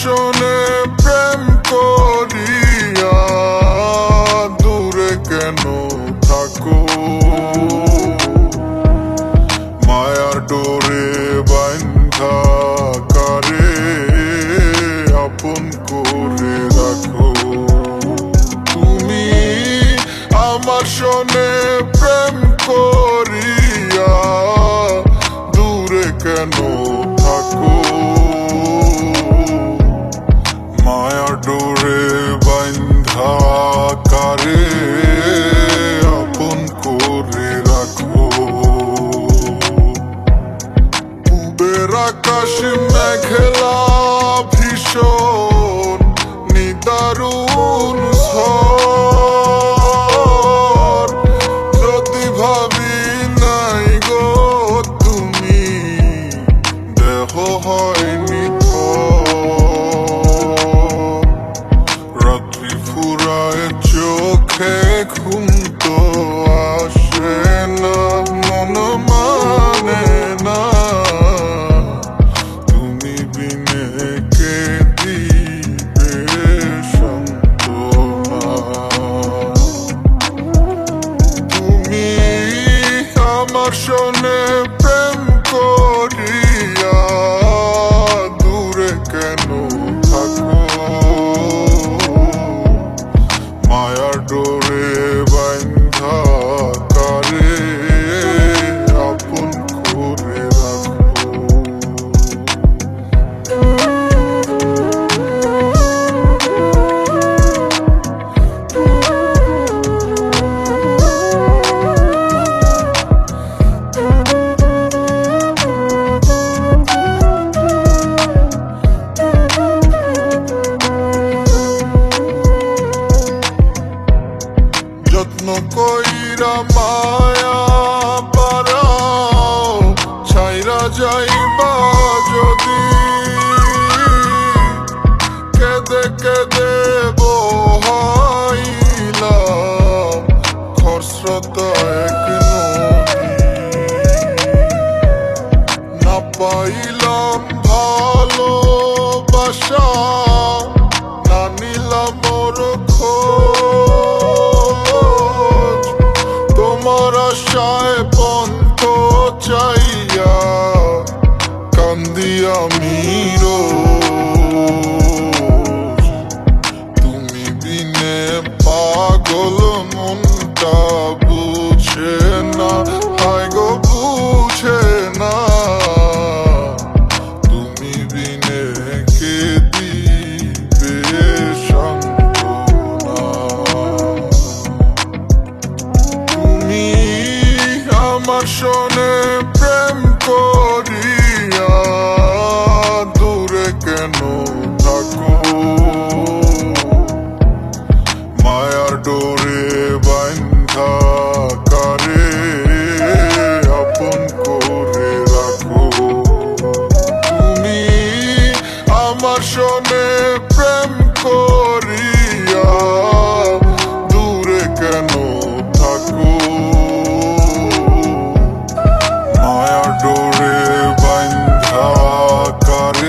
শোনে প্রেম করিয়া দূরে কেন থাকো, মায়ার ডোরে বান্ধা কারে আপন করে রাখো। তুমি আমার শোনে প্রেম করিয়া দূরে কেন থাকো, মায়ার ডোরে বান্ধা কারে আপন করে রাখো। পূবের আকাশ মেঘলা ভীষণ নিদারুণ ঝড়, যদি ভাবি নাই গো তুমি দেহ হয়নি রাত্রি ফুরায় চোখে ঘুম তো আসে না, মন মানে না তুমি বিনে কে দিবে সান্ত্বনা। তুমি আমার শোনে প্রেম করিয়া দূরে কেন থাকো, মায়ার ডোরে বান্ধা কারে আপন করে রাখো। যত্ন কইরা মায়া পারাও ছাইরা যাইবা যদি, কেদে কেদে বহাইলাম খরস্রোত এক নদী, না পাইলাম ভালোবাসা না নিলাম মোর খোঁজ, তোমার আশায় পন্থ চাইয়া কান্দি আমি রোজ। তুমি বিনে পাগল মনটা বুঝে না, হায় গো বুঝে না তুমি বিনে কে দিবে সান্ত্বনা। তুমি আমার শোনে প্রেম করিয়া